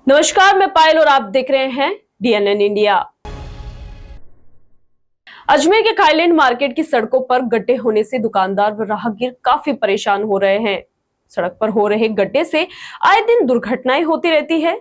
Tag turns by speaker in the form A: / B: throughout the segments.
A: नमस्कार, मैं पायल और आप देख रहे हैं DNN इंडिया। अजमेर के खाईलैंड मार्केट की सड़कों पर गड्ढे होने से दुकानदार व राहगीर काफी परेशान हो रहे हैं। सड़क पर हो रहे गड्ढे से आए दिन दुर्घटनाएं होती रहती है,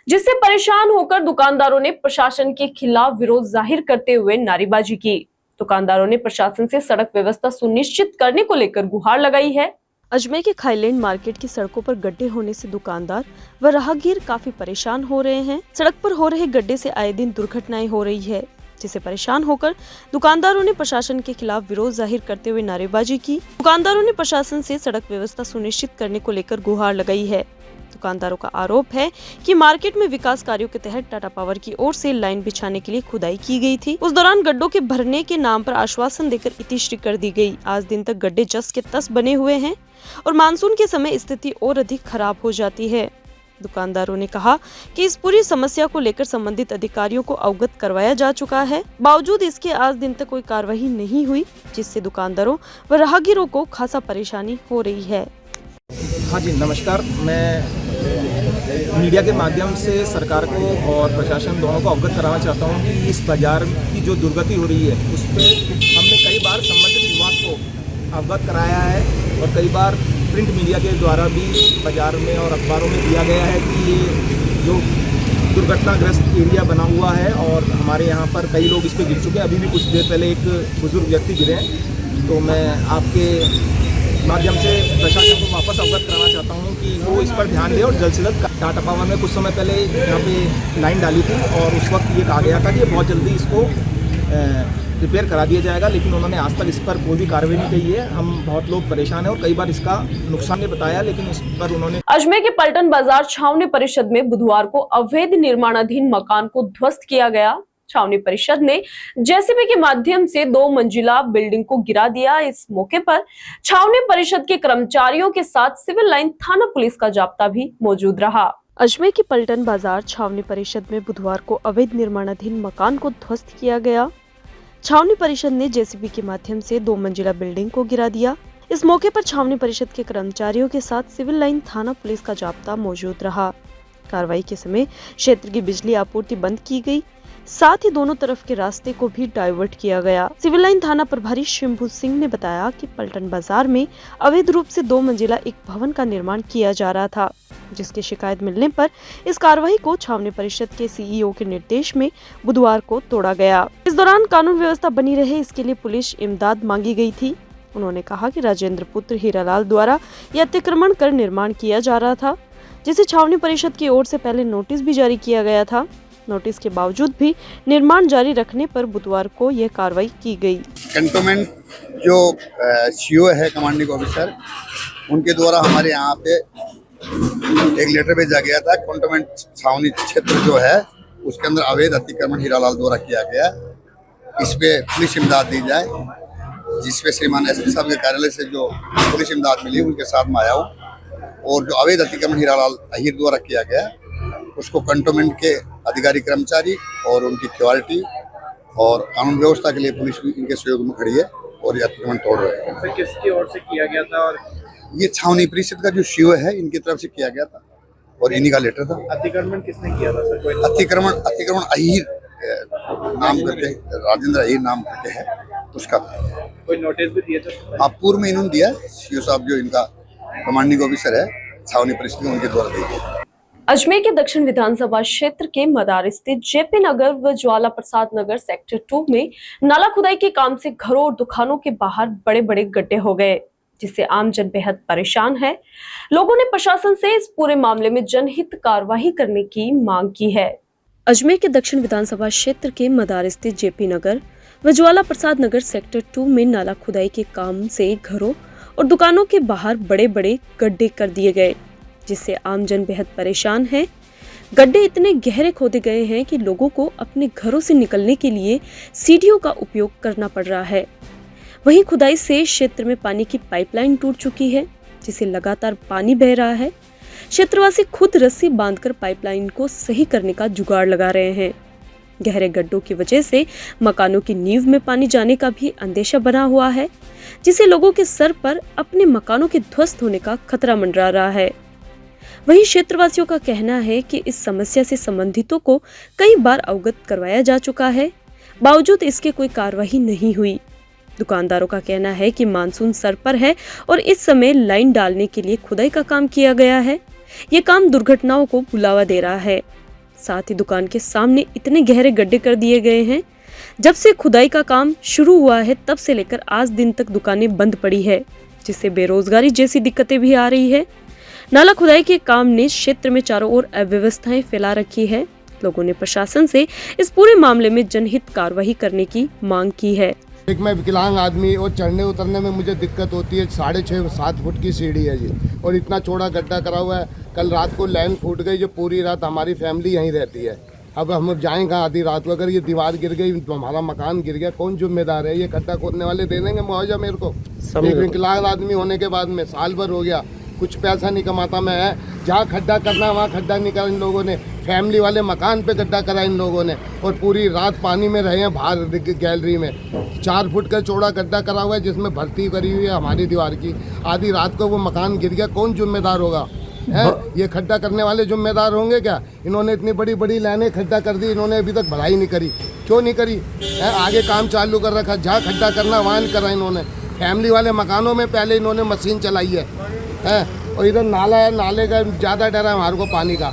A: जिससे परेशान होकर दुकानदारों ने प्रशासन के खिलाफ विरोध जाहिर करते हुए नारेबाजी की। दुकानदारों ने प्रशासन से सड़क व्यवस्था सुनिश्चित करने को लेकर गुहार लगाई है। अजमेर के खाईलैंड मार्केट की सड़कों पर गड्ढे होने से दुकानदार व राहगीर काफी परेशान हो रहे हैं। सड़क पर हो रहे गड्ढे से आए दिन दुर्घटनाएं हो रही है, जिससे परेशान होकर दुकानदारों ने प्रशासन के खिलाफ विरोध जाहिर करते हुए नारेबाजी की। दुकानदारों ने प्रशासन से सड़क व्यवस्था सुनिश्चित करने को लेकर गुहार लगाई है। दुकानदारों का आरोप है कि मार्केट में विकास कार्यों के तहत टाटा पावर की ओर से लाइन बिछाने के लिए खुदाई की गई थी। उस दौरान गड्ढों के भरने के नाम पर आश्वासन देकर इतिश्री कर दी गई। आज दिन तक गड्ढे जस के तस बने हुए हैं और मानसून के समय स्थिति और अधिक खराब हो जाती है। दुकानदारों ने कहा कि इस पूरी समस्या को लेकर संबंधित अधिकारियों को अवगत करवाया जा चुका है, बावजूद इसके आज दिन तक कोई कार्रवाई नहीं हुई, जिससे दुकानदारों व राहगीरों को खासा परेशानी हो रही है।
B: हाँ जी, नमस्कार। मैं मीडिया के माध्यम से सरकार को और प्रशासन दोनों को अवगत कराना चाहता हूँ कि इस बाज़ार की जो दुर्गति हो रही है उस पर हमने कई बार संबंधित विभाग को अवगत कराया है और कई बार प्रिंट मीडिया के द्वारा भी बाज़ार में और अखबारों में दिया गया है कि ये जो दुर्घटनाग्रस्त एरिया बना हुआ है और हमारे यहाँ पर कई लोग इस पर गिर चुके हैं। अभी भी कुछ देर पहले एक बुजुर्ग व्यक्ति गिरे हैं। तो मैं आपके माध्यम से प्रशासन को वापस अवगत कराना चाहता हूँ कि वो इस पर ध्यान दे और जल्द से जल्द टाटा पावर में कुछ समय पहले यहाँ पे लाइन डाली थी और उस वक्त ये कहा गया था कि बहुत जल्दी इसको रिपेयर करा दिया जाएगा, लेकिन उन्होंने आज तक इस पर कोई भी कार्रवाई नहीं की है। हम बहुत लोग परेशान हैं और कई बार इसका नुकसान ने बताया, लेकिन इस पर उन्होंने।
A: अजमेर के पलटन बाजार छावनी परिषद में बुधवार को अवैध निर्माणाधीन मकान को ध्वस्त किया गया। छावनी परिषद ने जेसीबी के माध्यम से 2 मंजिला बिल्डिंग को गिरा दिया। इस मौके पर छावनी परिषद के कर्मचारियों के साथ सिविल लाइन थाना पुलिस का जाब्ता भी मौजूद रहा। अजमेर के पलटन बाजार छावनी परिषद में बुधवार को अवैध निर्माणाधीन मकान को ध्वस्त किया गया। छावनी परिषद ने जेसीबी के माध्यम से 2 मंजिला बिल्डिंग को गिरा दिया। इस मौके पर छावनी परिषद के कर्मचारियों के साथ सिविल लाइन थाना पुलिस का जाब्ता मौजूद रहा। कार्रवाई के समय क्षेत्र की बिजली आपूर्ति बंद की गई, साथ ही दोनों तरफ के रास्ते को भी डाइवर्ट किया गया। सिविल लाइन थाना प्रभारी शंभू सिंह ने बताया कि पलटन बाजार में अवैध रूप से 2 मंजिला एक भवन का निर्माण किया जा रहा था, जिसकी शिकायत मिलने पर इस कार्रवाई को छावनी परिषद के सीईओ के निर्देश में बुधवार को तोड़ा गया। इस दौरान कानून व्यवस्था बनी रहे, इसके लिए पुलिस इमदाद मांगी गई थी। उन्होंने कहा कि राजेंद्र पुत्र हीरालाल द्वारा यह अतिक्रमण कर निर्माण किया जा रहा था, जिसे छावनी परिषद की ओर से पहले नोटिस भी जारी किया गया था। नोटिस के बावजूद भी निर्माण जारी रखने पर बुधवार को यह कार्रवाई की गई।
C: कैंटोनमेंट जो सीओ है, कमांडिंग ऑफिसर, उनके द्वारा हमारे यहाँ पे एक लेटर भेजा गया था। कैंटोनमेंट छावनी क्षेत्र जो है उसके अंदर अवैध अतिक्रमण हीरालाल द्वारा किया गया, इस पे पुलिस इमदाद दी जाए, जिसपे श्रीमान एसपी साहब के कार्यालय से जो पुलिस इमदाद मिली उनके साथ में आया हूँ। और जो अवैध अतिक्रमण हीरालाल अहीर द्वारा किया गया उसको कैंटोनमेंट के अधिकारी कर्मचारी और उनकी क्वालिटी और कानून व्यवस्था के लिए पुलिस भी इनके सहयोग में खड़ी है और ये अतिक्रमण तोड़ रहे हैं।
B: तो किसकी ओर से किया गया था? और
C: ये छावनी परिषद का जो सीओ है इनकी तरफ से किया गया था और इन्हीं का लेटर था।
B: अतिक्रमण किसने किया था सर? कोई
C: अतिक्रमण अहीर नाम करके, राजेंद्र अहीर नाम करके है, उसका था।
B: कोई नोटिस भी दिया था?
C: आप पूर्व में इन्होंने दिया, सीओ साहब जो इनका कमांडिंग ऑफिसर है छावनी परिषद, उनके द्वारा दी गई।
A: अजमेर के दक्षिण विधानसभा क्षेत्र के मदार स्थित जेपी नगर व ज्वाला प्रसाद नगर सेक्टर 2 में नाला खुदाई के काम से घरों और दुकानों के बाहर बड़े बड़े गड्ढे हो गए, जिससे आमजन बेहद परेशान है। लोगों ने प्रशासन से इस पूरे मामले में जनहित कार्रवाई करने की मांग की है। अजमेर के दक्षिण विधानसभा क्षेत्र के मदार स्थित जेपी नगर व ज्वाला प्रसाद नगर सेक्टर 2 में नाला खुदाई के काम से घरों और दुकानों के बाहर बड़े बड़े गड्ढे कर दिए गए, जिससे आमजन बेहद परेशान है। गड्ढे इतने गहरे खोदे गए हैं कि लोगों को अपने घरों से निकलने के लिए सीढ़ियों का उपयोग करना पड़ रहा है। वहीं खुदाई से क्षेत्र में पानी की पाइपलाइन टूट चुकी है, जिससे लगातार पानी बह रहा है। क्षेत्रवासी खुद रस्सी बांधकर पाइपलाइन को सही करने का जुगाड़ लगा रहे हैं। गहरे गड्ढों की वजह से मकानों की नींव में पानी जाने का भी अंदेशा बना हुआ है, जिससे लोगों के सर पर अपने मकानों के ध्वस्त होने का खतरा मंडरा रहा है। वहीं क्षेत्रवासियों का कहना है कि इस समस्या से संबंधितों को कई बार अवगत करवाया जा चुका है, बावजूद इसके कोई कार्रवाई नहीं हुई। दुकानदारों का कहना है कि मानसून सर पर है और इस समय लाइन डालने के लिए खुदाई का काम किया गया है। ये काम दुर्घटनाओं को बुलावा दे रहा है। साथ ही दुकान के सामने इतने गहरे गड्ढे कर दिए गए हैं। जब से खुदाई का काम शुरू हुआ है तब से लेकर आज दिन तक दुकानें बंद पड़ी है, जिससे बेरोजगारी जैसी दिक्कतें भी आ रही है। नाला खुदाई के काम ने क्षेत्र में चारों ओर अव्यवस्थाएं फैला रखी है। लोगों ने प्रशासन से इस पूरे मामले में जनहित कार्रवाई करने की मांग की है।
D: एक मैं विकलांग आदमी और चढ़ने उतरने में मुझे दिक्कत होती है। 6.5-7 फुट की सीढ़ी है जी, और इतना चौड़ा गड्ढा करा हुआ है। कल रात को लाइन फूट गई, जो पूरी रात हमारी फैमिली यहीं रहती है। अब हम जाएंगे आधी रात को, अगर ये दीवार गिर गई तो हमारा मकान गिर गया, कौन जिम्मेदार है? ये गड्ढा खोदने वाले दे देंगे मुआवजा मेरे को? एक विकलांग आदमी होने के बाद में साल भर हो गया, कुछ पैसा नहीं कमाता मैं है। जहाँ खड्डा करना वहाँ खड्डा नहीं करा इन लोगों ने। फैमिली वाले मकान पे गड्ढा करा इन लोगों ने, और पूरी रात पानी में रहे हैं बाहर गैलरी में। 4 फुट का चौड़ा गड्ढा करा हुआ है, जिसमें भर्ती करी हुई है हमारी दीवार की। आधी रात को वो मकान गिर गया, कौन जिम्मेदार होगा? है ये खड्डा करने वाले जिम्मेदार होंगे क्या? इन्होंने इतनी बड़ी बड़ी लाइनें खड्डा कर दी, इन्होंने अभी तक भराई नहीं करी। क्यों नहीं करी है? आगे काम चालू कर रखा, जहाँ खड्डा करना वहाँ नहीं करा इन्होंने। फैमिली वाले मकानों में पहले इन्होंने मशीन चलाई है। और इधर नाला है, नाले का ज़्यादा डर है हमारे को पानी का।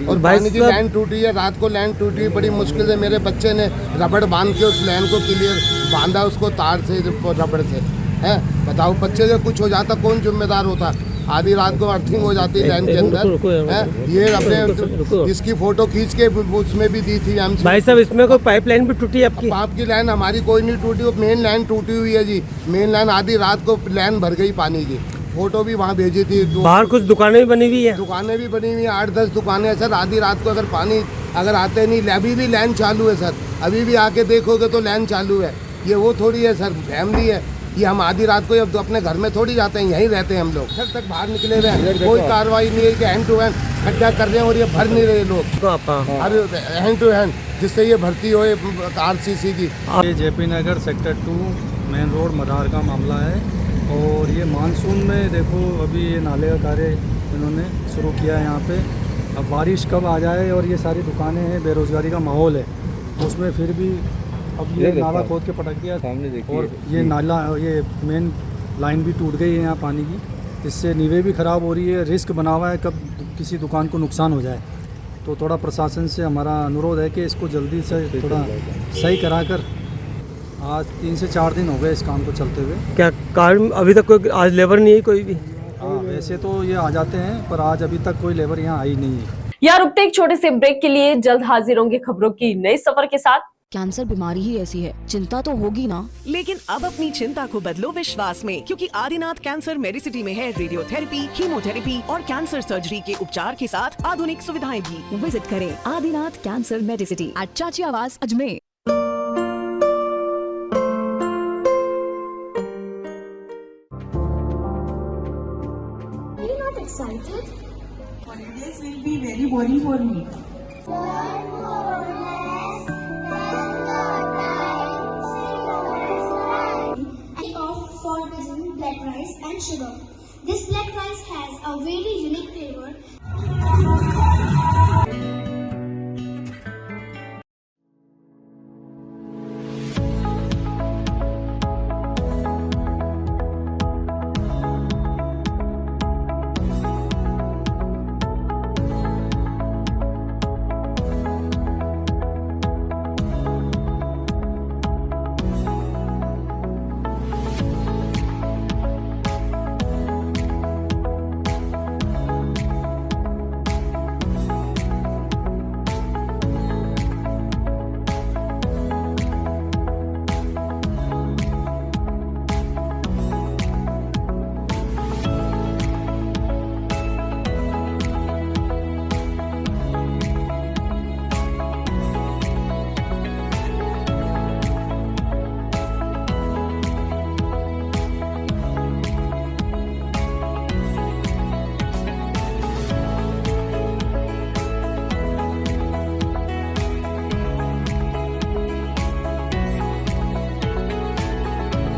D: और पानी की लाइन टूटी है, रात को लाइन टूटी, बड़ी मुश्किल से मेरे बच्चे ने रबड़ बांध के उस लाइन को क्लियर बांधा, उसको तार से रबड़ से। है बताओ, बच्चे से कुछ हो जाता कौन जिम्मेदार होता? आधी रात को अर्थिंग हो जाती है लाइन के अंदर। है ये अपने इसकी फोटो खींच के उसमें भी दी थी हम।
E: भाई साहब, इसमें कोई पाइपलाइन भी टूटी है आपकी?
D: आपकी लाइन हमारी कोई नहीं टूटी, वो मेन लाइन टूटी हुई है जी। मेन लाइन आधी रात को लाइन भर गई पानी की, फोटो भी वहाँ भेजी थी।
E: बाहर कुछ दुकानें भी बनी हुई है?
D: दुकानें भी बनी हुई हैं, 8-10 दुकानें हैं सर। आधी रात को अगर पानी अगर आते नहीं, अभी भी लाइन चालू है सर। अभी भी आके देखोगे तो लाइन चालू है। ये वो थोड़ी है सर, फैमिली है ये। हम आधी रात को अब तो अपने घर में थोड़ी जाते हैं, यहीं रहते हैं हम लोग। सर तक बाहर निकले हुए हैं, कोई कार्रवाई नहीं है कि हैंड टू हैंड खड्डा कर रहे हैं और ये भर नहीं रहे लोग। अरे हैंड टू हैंड जिससे ये भर्ती हो RCC की।
F: ये JP नगर सेक्टर 2 मेन रोड मदार का मामला है। और ये मानसून में देखो अभी ये नाले का कार्य इन्होंने शुरू किया है यहाँ पे। अब बारिश कब आ जाए, और ये सारी दुकानें हैं, बेरोज़गारी का माहौल है, उसमें फिर भी अब ये नाला खोद के पटक दिया सामने। और ये नाला, ये मेन लाइन भी टूट गई है यहाँ पानी की, इससे नींवें भी ख़राब हो रही है। रिस्क बना हुआ है कब किसी दुकान को नुकसान हो जाए। तो थोड़ा प्रशासन से हमारा अनुरोध है कि इसको जल्दी से थोड़ा सही करा कर। आज 3 से 4 दिन हो गए इस काम को चलते हुए।
E: क्या कारण अभी तक कोई आज लेबर नहीं है कोई भी?
F: हाँ, वैसे तो ये आ जाते हैं, पर आज अभी तक कोई लेबर यहाँ आई नहीं है।
A: यार रुकते एक छोटे से ब्रेक के लिए, जल्द हाजिर होंगे खबरों की नई सफर के साथ।
G: कैंसर बीमारी ही ऐसी है, चिंता तो होगी ना।
H: लेकिन अब अपनी चिंता को बदलो विश्वास में, क्योंकि आदिनाथ कैंसर मेडिसिटी में है रेडियोथेरेपी, कीमोथेरेपी और कैंसर सर्जरी के उपचार के साथ आधुनिक सुविधाएं भी।
G: विजिट करें आदिनाथ कैंसर मेडिसिटी एट चाची आवास Ajmer.
I: Are you not excited?
J: Holidays will be very boring for me.
I: For visiting black rice and sugar. This black rice has a very unique flavor.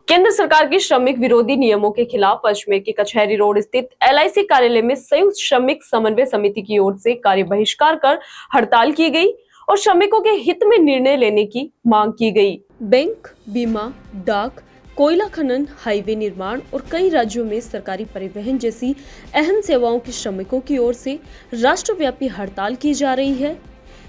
A: केंद्र सरकार के श्रमिक विरोधी नियमों के खिलाफ अजमेर के कचहरी रोड स्थित LIC कार्यालय में संयुक्त श्रमिक समन्वय समिति की ओर से कार्य बहिष्कार कर हड़ताल की गई और श्रमिकों के हित में निर्णय लेने की मांग की गई। बैंक, बीमा, डाक, कोयला खनन, हाईवे निर्माण और कई राज्यों में सरकारी परिवहन जैसी अहम सेवाओं के श्रमिकों की ओर से राष्ट्रव्यापी हड़ताल की जा रही है।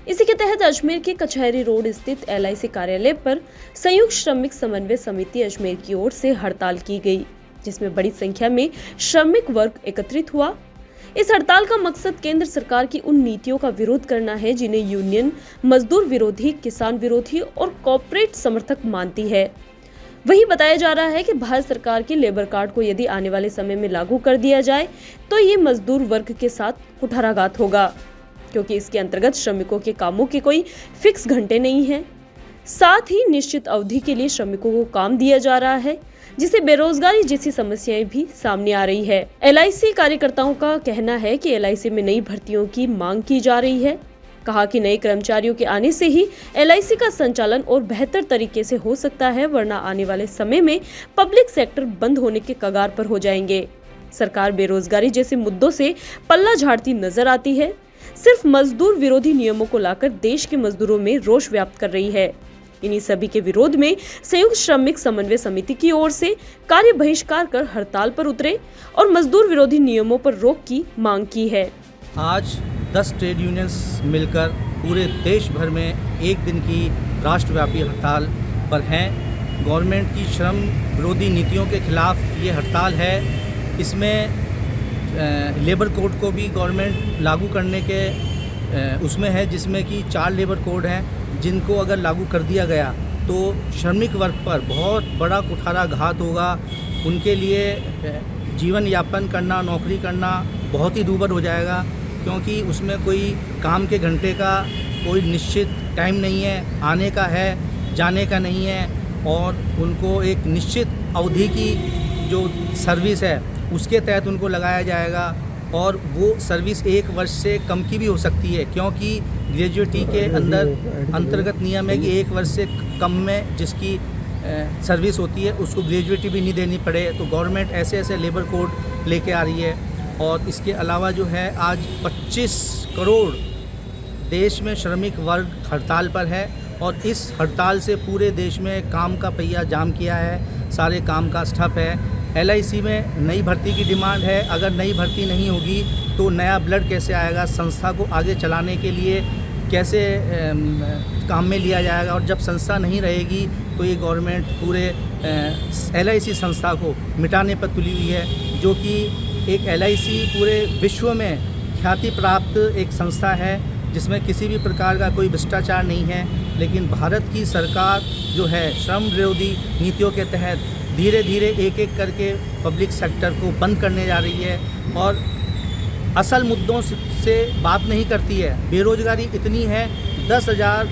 A: इसी के तहत अजमेर के कचहरी रोड स्थित LIC कार्यालय पर संयुक्त श्रमिक समन्वय समिति अजमेर की ओर से हड़ताल की गई, जिसमें बड़ी संख्या में श्रमिक वर्ग एकत्रित हुआ। इस हड़ताल का मकसद केंद्र सरकार की उन नीतियों का विरोध करना है जिन्हें यूनियन मजदूर विरोधी, किसान विरोधी और कॉर्पोरेट समर्थक मानती है। वही बताया जा रहा है कि भारत सरकार के लेबर कार्ड को यदि आने वाले समय में लागू कर दिया जाए तो ये मजदूर वर्ग के साथ कुठाराघात होगा, क्योंकि इसके अंतर्गत श्रमिकों के कामों के कोई फिक्स घंटे नहीं है। साथ ही निश्चित अवधि के लिए श्रमिकों को काम दिया जा रहा है, जिससे बेरोजगारी जैसी समस्याएं भी सामने आ रही है। LIC कार्यकर्ताओं का कहना है कि LIC में नई भर्तियों की मांग की जा रही है। कहा कि नए कर्मचारियों के आने से ही LIC का संचालन और बेहतर तरीके से हो सकता है, वरना आने वाले समय में पब्लिक सेक्टर बंद होने के कगार पर हो जाएंगे। सरकार बेरोजगारी जैसे मुद्दों से पल्ला झाड़ती नजर आती है, सिर्फ मजदूर विरोधी नियमों को लाकर देश के मजदूरों में रोष व्याप्त कर रही है। इन्हीं सभी के विरोध में संयुक्त श्रमिक समन्वय समिति की ओर से कार्य बहिष्कार कर हड़ताल पर उतरे और मजदूर विरोधी नियमों पर रोक की मांग की है।
K: आज 10 ट्रेड यूनियंस मिलकर पूरे देश भर में एक दिन की राष्ट्रव्यापी हड़ताल पर हैं। गवर्नमेंट की श्रम विरोधी नीतियों के खिलाफ ये हड़ताल है। इसमें लेबर कोड को भी गवर्नमेंट लागू करने के उसमें है, जिसमें कि 4 लेबर कोड हैं, जिनको अगर लागू कर दिया गया तो श्रमिक वर्ग पर बहुत बड़ा कुठाराघात होगा। उनके लिए जीवन यापन करना, नौकरी करना बहुत ही दूभर हो जाएगा, क्योंकि उसमें कोई काम के घंटे का कोई निश्चित टाइम नहीं है, आने का है, जाने का नहीं है, और उनको एक निश्चित अवधि की जो सर्विस है उसके तहत उनको लगाया जाएगा, और वो सर्विस 1 वर्ष से कम की भी हो सकती है, क्योंकि ग्रेजुएटी के अंतर्गत नियम है कि 1 वर्ष से कम में जिसकी सर्विस होती है उसको ग्रेजुएटी भी नहीं देनी पड़े। तो गवर्नमेंट ऐसे ऐसे लेबर कोड लेके आ रही है। और इसके अलावा जो है आज 25 करोड़ देश में श्रमिक वर्ग हड़ताल पर है, और इस हड़ताल से पूरे देश में काम का पहिया जाम किया है, सारे काम का ठप है। LIC में नई भर्ती की डिमांड है। अगर नई भर्ती नहीं होगी तो नया ब्लड कैसे आएगा, संस्था को आगे चलाने के लिए कैसे काम में लिया जाएगा। और जब संस्था नहीं रहेगी तो ये गवर्नमेंट पूरे LIC संस्था को मिटाने पर तुली हुई है, जो कि एक LIC पूरे विश्व में ख्याति प्राप्त एक संस्था है, जिसमें किसी भी प्रकार का कोई भ्रष्टाचार नहीं है। लेकिन भारत की सरकार जो है श्रम विरोधी नीतियों के तहत धीरे धीरे एक एक करके पब्लिक सेक्टर को बंद करने जा रही है, और असल मुद्दों से बात नहीं करती है। बेरोजगारी इतनी है, 10,000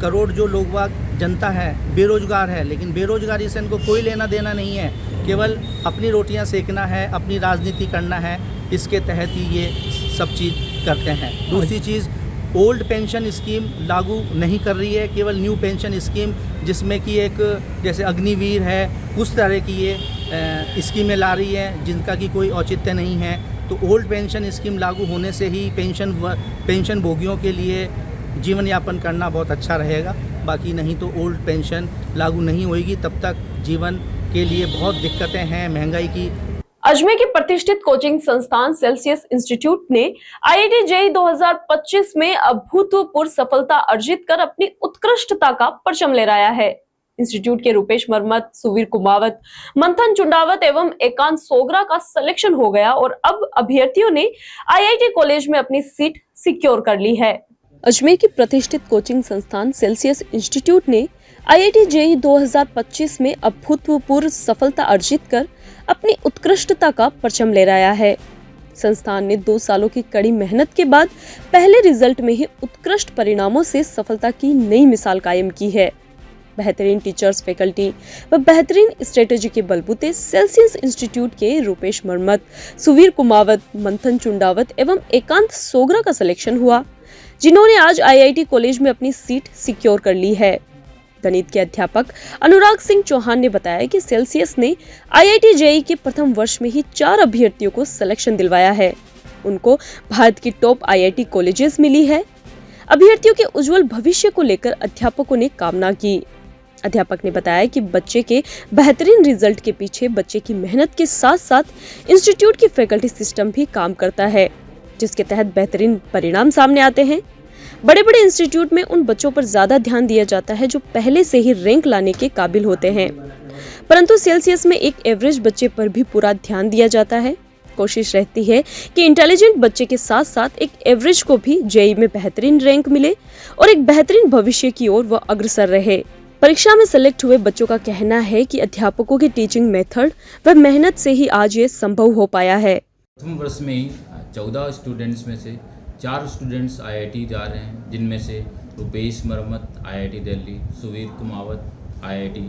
K: करोड़ जो लोग जनता है बेरोजगार है, लेकिन बेरोजगारी से इनको कोई लेना देना नहीं है, केवल अपनी रोटियां सेकना है, अपनी राजनीति करना है। इसके तहत ही ये सब चीज़ करते हैं। दूसरी चीज़, ओल्ड पेंशन स्कीम लागू नहीं कर रही है, केवल न्यू पेंशन स्कीम, जिसमें कि एक जैसे अग्निवीर है उस तरह की ये स्कीमें ला रही है, जिनका कि कोई औचित्य नहीं है। तो ओल्ड पेंशन स्कीम लागू होने से ही पेंशन भोगियों के लिए जीवन यापन करना बहुत अच्छा रहेगा। बाकी नहीं तो ओल्ड पेंशन लागू नहीं होगी, तब तक जीवन के लिए बहुत दिक्कतें हैं, महंगाई की।
A: अजमेर के प्रतिष्ठित कोचिंग संस्थान सेल्सियस इंस्टीट्यूट ने IIT JEE 2025 में अभूतपूर्व सफलता अर्जित कर अपनी उत्कृष्टता का परचम लहराया है। इंस्टीट्यूट के रूपेश मरमत, सुवीर कुमावत, मंथन चुंडावत एवं एकांत सोगरा का सिलेक्शन हो गया और अब अभ्यर्थियों ने IIT कॉलेज में अपनी सीट सिक्योर कर ली है। अजमेर की प्रतिष्ठित कोचिंग संस्थान सेल्सियस इंस्टीट्यूट ने IIT JEE 2025 में अभूतपूर्व सफलता अर्जित कर अपनी उत्कृष्टता का परचम लहराया है। संस्थान ने 2 सालों की कड़ी मेहनत के बाद पहले रिजल्ट में ही उत्कृष्ट परिणामों से सफलता की नई मिसाल कायम की है। बेहतरीन टीचर्स, फैकल्टी व बेहतरीन स्ट्रेटेजी के बलबूते सेल्सियस इंस्टीट्यूट के रूपेश मरमत, सुवीर कुमावत, मंथन चुंडावत एवं एकांत सोगरा का सिलेक्शन हुआ, जिन्होंने आज IIT कॉलेज में अपनी सीट सिक्योर कर ली है। गणित के अध्यापक अनुराग सिंह चौहान ने बताया कि सेल्सियस ने IIT JEE के प्रथम वर्ष में ही 4 अभ्यर्थियों को सिलेक्शन दिलवाया है। उनको भारत की टॉप IIT कॉलेजेस मिली है। अभ्यर्थियों के उज्जवल भविष्य को लेकर अध्यापकों ने कामना की। अध्यापक ने बताया कि बच्चे के बेहतरीन रिजल्ट के पीछे बच्चे की मेहनत के साथ साथ इंस्टीट्यूट की फैकल्टी सिस्टम भी काम करता है, जिसके तहत बेहतरीन परिणाम सामने आते हैं। बड़े बड़े इंस्टीट्यूट में उन बच्चों पर ज्यादा ध्यान दिया जाता है जो पहले से ही रैंक लाने के काबिल होते हैं, परंतु सेल्सियस में एक एवरेज बच्चे पर भी पूरा ध्यान दिया जाता है। कोशिश रहती है कि इंटेलिजेंट बच्चे के साथ साथ एक एवरेज को भी जेईई में बेहतरीन रैंक मिले और एक बेहतरीन भविष्य की ओर वह अग्रसर रहे। परीक्षा में सेलेक्ट हुए बच्चों का कहना है कि अध्यापकों की टीचिंग मेथड व मेहनत से ही आज ये संभव हो पाया है।
L: प्रथम वर्ष में ही 14 स्टूडेंट्स में से 4 स्टूडेंट्स IIT जा रहे हैं, जिनमें से रुपेश मरमत IIT दिल्ली, सुवीर कुमावत IIT,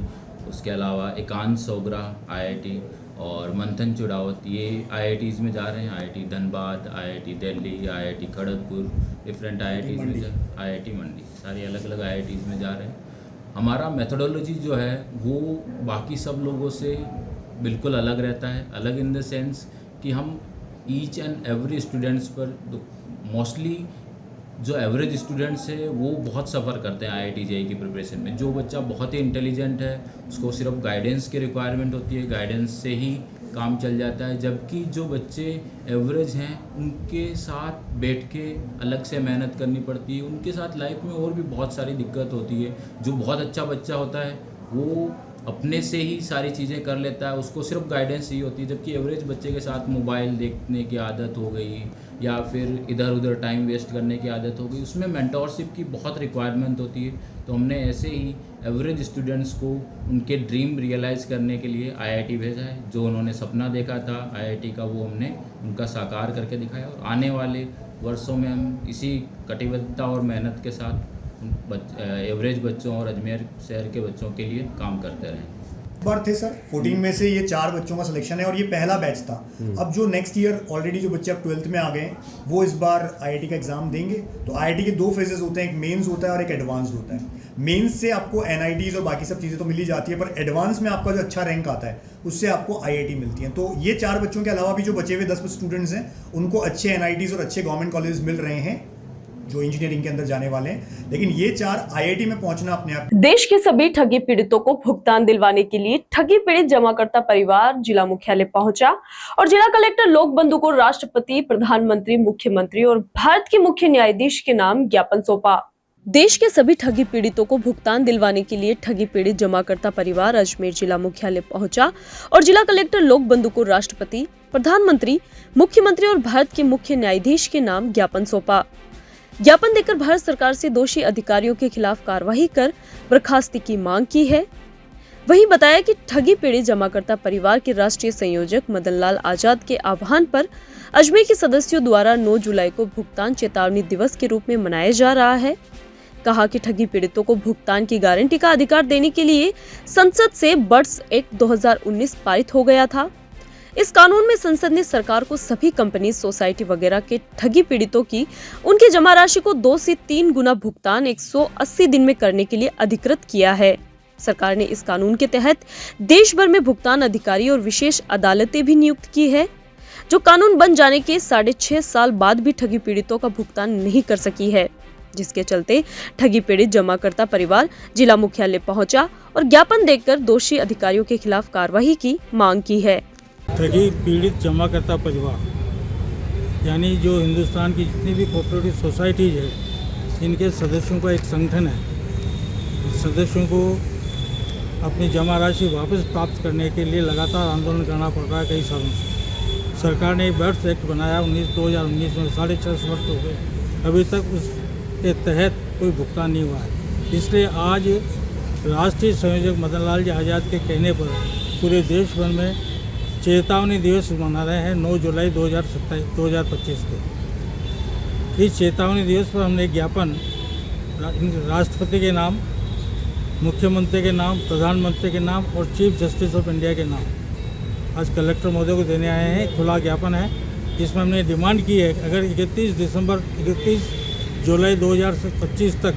L: उसके अलावा एकांत सोगरा IIT और मंथन चुड़ावत ये IITs में जा रहे हैं। IIT Dhanbad, IIT Delhi, IIT Kharagpur, different IITs में IIT मंडी, सारी अलग अलग IITs में जा रहे हैं। हमारा मेथोडोलॉजी जो है वो बाकी सब लोगों से बिल्कुल अलग रहता है। अलग इन द सेंस कि हम ईच एंड एवरी स्टूडेंट्स पर मोस्टली जो एवरेज स्टूडेंट्स है वो बहुत सफ़र करते हैं IIT JEE की प्रिपरेशन में। जो बच्चा बहुत ही इंटेलिजेंट है उसको सिर्फ गाइडेंस की रिक्वायरमेंट होती है, गाइडेंस से ही काम चल जाता है। जबकि जो बच्चे एवरेज हैं उनके साथ बैठ के अलग से मेहनत करनी पड़ती है, उनके साथ लाइफ में और भी बहुत सारी दिक्कत होती है। जो बहुत अच्छा बच्चा होता है वो अपने से ही सारी चीज़ें कर लेता है, उसको सिर्फ गाइडेंस ही होती है। जबकि एवरेज बच्चे के साथ मोबाइल देखने की आदत हो गई या फिर इधर उधर टाइम वेस्ट करने की आदत हो गई, उसमें मेंटोरशिप की बहुत रिक्वायरमेंट होती है। तो हमने ऐसे ही एवरेज स्टूडेंट्स को उनके ड्रीम रियलाइज़ करने के लिए IIT भेजा है। जो उन्होंने सपना देखा था IIT का वो हमने उनका साकार करके दिखाया और आने वाले वर्षों में हम इसी कटिबद्धता और मेहनत के साथ एवरेज बच्चों और अजमेर शहर के बच्चों के लिए काम करते रहें।
M: बार थे सर 14 में से ये 4 बच्चों का सिलेक्शन है और ये पहला बैच था। अब जो नेक्स्ट ईयर ऑलरेडी जो बच्चे अब 12th में आ गए वो इस बार IIT का एग्जाम देंगे। तो IIT के 2 फेजेस होते हैं, एक मेंस होता है और एक एडवांस्ड होता है। मेंस से आपको NITs और बाकी सब चीज़ें तो मिल ही जाती है, पर एडवांस में आपका जो अच्छा रैंक आता है उससे आपको IIT मिलती है। तो ये 4 बच्चों के अलावा भी जो बचे हुए 10 स्टूडेंट्स हैं उनको अच्छे NITs और अच्छे गवर्नमेंट कॉलेज मिल रहे हैं जो इंजीनियरिंग के अंदर जाने वाले हैं, लेकिन ये 4 IIT में पहुंचना अपने आप।
A: देश के सभी ठगी पीड़ितों को भुगतान दिलवाने के लिए ठगी पीड़ित जमाकर्ता परिवार जिला मुख्यालय पहुंचा और जिला कलेक्टर लोक बंधु को राष्ट्रपति, प्रधानमंत्री, मुख्यमंत्री और भारत के मुख्य न्यायाधीश के नाम ज्ञापन सौंपा। देश के सभी ठगी पीड़ितों को भुगतान दिलवाने के लिए ठगी पीड़ित जमाकर्ता परिवार अजमेर जिला मुख्यालय पहुंचा और जिला कलेक्टर लोक बंधु को राष्ट्रपति, प्रधानमंत्री, मुख्यमंत्री और भारत के मुख्य न्यायाधीश के नाम ज्ञापन सौंपा। ज्ञापन देकर भारत सरकार से दोषी अधिकारियों के खिलाफ कार्रवाई कर बर्खास्ती की मांग की है। वहीं बताया कि ठगी पीड़ित जमाकर्ता परिवार के राष्ट्रीय संयोजक मदन लाल आजाद के आह्वान पर अजमेर के सदस्यों द्वारा 9 जुलाई को भुगतान चेतावनी दिवस के रूप में मनाया जा रहा है। कहा कि ठगी पीड़ितों को भुगतान की गारंटी का अधिकार देने के लिए संसद से बर्ड्स एक्ट 2019 पारित हो गया था। इस कानून में संसद ने सरकार को सभी कंपनी, सोसाइटी वगैरह के ठगी पीड़ितों की उनकी जमा राशि को 2 से 3 गुना भुगतान 180 दिन में करने के लिए अधिकृत किया है। सरकार ने इस कानून के तहत देश भर में भुगतान अधिकारी और विशेष अदालतें भी नियुक्त की है, जो कानून बन जाने के 6.5 साल बाद भी ठगी पीड़ितों का भुगतान नहीं कर सकी है, जिसके चलते ठगी पीड़ित जमाकर्ता परिवार जिला मुख्यालय पहुंचा और ज्ञापन देकर दोषी अधिकारियों के खिलाफ कार्रवाई की मांग की है।
N: ठगी पीड़ित जमाकर्ता परिवार यानी जो हिंदुस्तान की जितनी भी कोऑपरेटिव सोसाइटीज है, इनके सदस्यों का एक संगठन है। सदस्यों को अपनी जमा राशि वापस प्राप्त करने के लिए लगातार आंदोलन करना पड़ रहा है कई सालों से। सरकार ने बर्ड्स एक्ट बनाया 2019 में, 6.5 वर्ष हो गए, अभी तक उसके तहत कोई भुगतान नहीं हुआ है। इसलिए आज राष्ट्रीय संयोजक मदन लाल जी आज़ाद के कहने पर पूरे देश भर में चेतावनी दिवस मना रहे हैं 9 जुलाई 2025 को। इस चेतावनी दिवस पर हमने ज्ञापन राष्ट्रपति के नाम, मुख्यमंत्री के नाम, प्रधानमंत्री के नाम और चीफ जस्टिस ऑफ इंडिया के नाम आज कलेक्टर महोदय को देने आए हैं। खुला ज्ञापन है, जिसमें हमने डिमांड की है अगर 31 जुलाई 2025 तक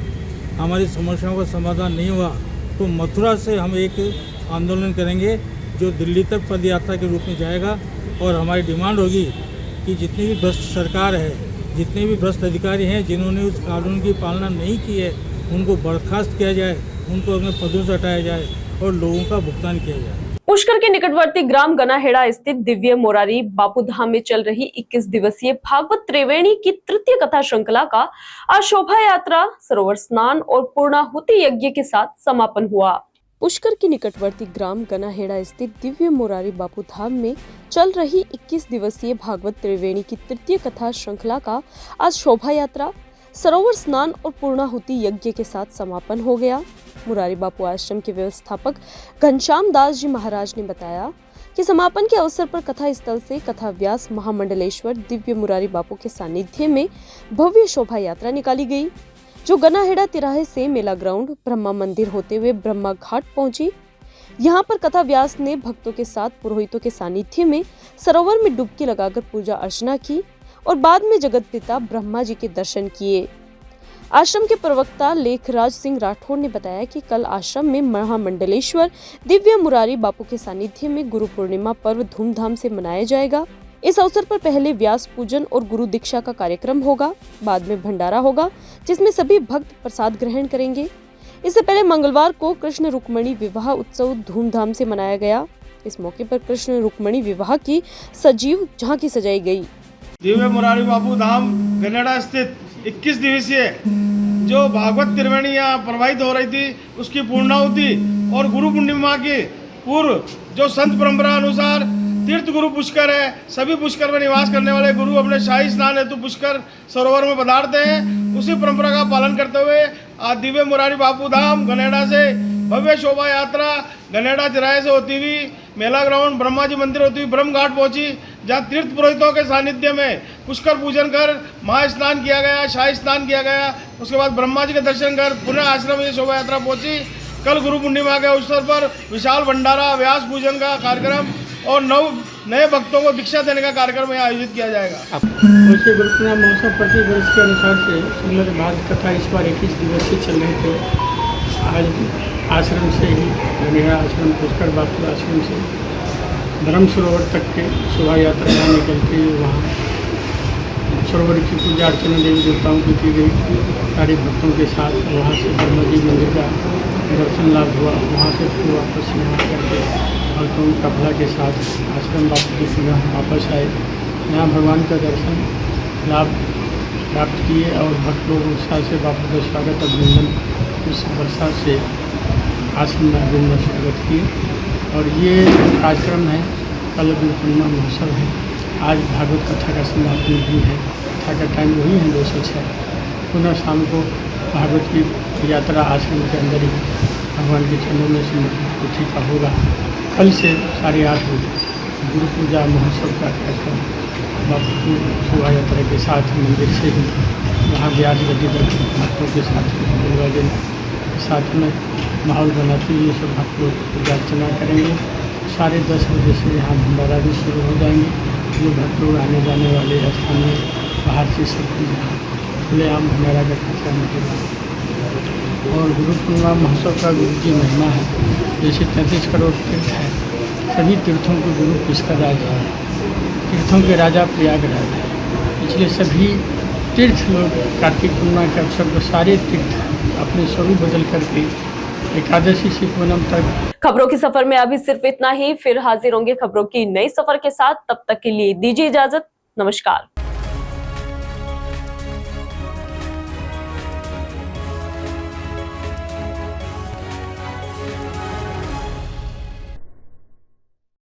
N: हमारी समस्याओं का समाधान नहीं हुआ तो मथुरा से हम एक आंदोलन करेंगे जो दिल्ली तक पद यात्रा के रूप में जाएगा। और हमारी डिमांड होगी कि जितनी भी भ्रष्ट सरकार है, जितने भी भ्रष्ट अधिकारी हैं जिन्होंने उस कानून की पालना नहीं की है, उनको बर्खास्त किया जाए, उनको अपने पदों से हटाया जाए और लोगों का भुगतान किया जाए।
A: पुष्कर के निकटवर्ती ग्राम गनाहेड़ा स्थित दिव्य मोरारी बापू धाम में चल रही 21 दिवसीय भागवत त्रिवेणी की तृतीय कथा श्रृंखला का आज शोभा यात्रा, सरोवर स्नान और पूर्णाहुति यज्ञ के साथ समापन हुआ। पुष्कर के निकटवर्ती ग्राम गनाहेड़ा स्थित दिव्य मोरारी बापू धाम में चल रही 21 दिवसीय भागवत त्रिवेणी की तृतीय कथा श्रृंखला का आज शोभा यात्रा, सरोवर स्नान और पूर्णाहुति यज्ञ के साथ समापन हो गया। मुरारी बापू आश्रम के व्यवस्थापक घनश्याम दास जी महाराज ने बताया कि समापन के अवसर पर कथा स्थल से कथा व्यास महामंडलेश्वर दिव्य मुरारी बापू के सानिध्य में भव्य शोभा यात्रा निकाली गई, जो गनाहेड़ा तिराहे से मेला ग्राउंड ब्रह्मा मंदिर होते हुए ब्रह्मा घाट पहुंची। यहाँ पर कथा व्यास ने भक्तों के साथ पुरोहितों के सानिध्य में सरोवर में डुबकी लगाकर पूजा अर्चना की और बाद में जगत पिता ब्रह्मा जी के दर्शन किए। आश्रम के प्रवक्ता लेखराज सिंह राठौर ने बताया कि कल आश्रम में महामंडलेश्वर दिव्य मुरारी बापू के सानिध्य में गुरु पूर्णिमा पर्व धूमधाम से मनाया जाएगा। इस अवसर पर पहले व्यास पूजन और गुरु दीक्षा का कार्यक्रम होगा, बाद में भंडारा होगा जिसमें सभी भक्त प्रसाद ग्रहण करेंगे। इससे पहले मंगलवार को कृष्ण रुक्मणी विवाह उत्सव धूमधाम से मनाया गया। इस मौके पर कृष्ण रुक्मणी विवाह की सजीव झांकी सजाई गई।
O: दिव्य मुरारी बापू धाम गनाहेड़ा स्थित 21 दिवसीय जो भागवत त्रिवेणी यहाँ प्रवाहित हो रही थी, उसकी पूर्णाहुति और गुरु पूर्णिमा की पूर्व जो संत परंपरा अनुसार तीर्थ गुरु पुष्कर है, सभी पुष्कर में निवास करने वाले गुरु अपने शाही स्नान हेतु पुष्कर सरोवर में पधारते हैं। उसी परंपरा का पालन करते हुए आज दिव्य मुरारी बापू धाम गनाहेड़ा से भव्य शोभा यात्रा गनाहेड़ा तिराहे से होती हुई मेला ग्राउंड ब्रह्मा जी मंदिर होती हुई ब्रह्म घाट पहुंची, जहां तीर्थ पुरोहितों के सानिध्य में पुष्कर पूजन कर महास्नान किया गया, शाही स्नान किया गया। उसके बाद ब्रह्मा जी के दर्शन कर पुनः आश्रम में शोभा यात्रा पहुंची। कल गुरु पूर्णिमा के अवसर पर विशाल भंडारा, व्यास पूजन का कार्यक्रम और नए भक्तों को दीक्षा देने का कार्यक्रम यहाँ आयोजित किया जाएगा।
P: वैसे गुरु पूर्णिमा महोत्सव प्रति वर्ष के अनुसार से श्रीमद् भागवत कथा इस बार 21 दिवसीय चल रहे थे। आज आश्रम से ही गनाहेड़ा आश्रम पुष्कर बापू आश्रम से ब्रह्म सरोवर तक के शोभा यात्रा यहाँ निकलती है। वहाँ सरोवर की पूजा अर्चना देवी देवताओं की गई सारे भक्तों के साथ। वहाँ से ब्रह्मा जी मंदिर का दर्शन लाभ हुआ। वहाँ से फिर वापस यहाँ करके भक्तों का भला के साथ आश्रम बापू की पुनः वापस आए। यहाँ भगवान का दर्शन लाभ प्राप्त किए और भक्त लोग उत्साह से बापू का स्वागत अभिनंदन इस वर्षा से आश्रम में अभिनंदन स्वागत किए। और ये कार्यक्रम है, कल गुरु पूर्णिमा महोत्सव है, आज भागवत कथा का समापन भी है। कथा का टाइम वही है 206। पुनः शाम को भागवत की यात्रा आश्रम के अंदर ही भगवान के चरणों में समर्पित का होगा। कल से 8:30 बजे गुरु पूजा महोत्सव का कार्यक्रम बापू की शोभा यात्रा के साथ मंदिर से ही वहाँ व्यास गद्दी तक भक्तों के साथ निर्वाचन साथ में माहौल बनाते हुए सब भक्त लोग पूजा अर्चना करेंगे। 10:30 बजे से यहाँ भंडारा भी शुरू हो जाएंगे। जो भक्त लोग आने जाने वाले स्थानीय बाहर से सब यहाँ खुलेआम भंडारा का कार्यक्रम होगा। और गुरु पूर्णिमा महोत्सव का गुरु की महिमा है। जैसे 33 करोड़ तीर्थ है, सभी तीर्थों के गुरु पुष्कर राजा है, तीर्थों के राजा प्रयागराज है। इसलिए सभी तीर्थ लोग कार्तिक पूर्णिमा के अवसर पर सारे तीर्थ अपने स्वरूप बदल करके एकादशी से पूनम तक।
A: खबरों के सफर में अभी सिर्फ इतना ही, फिर हाजिर होंगे खबरों की नई सफर के साथ। तब तक के लिए दीजिए इजाजत। नमस्कार।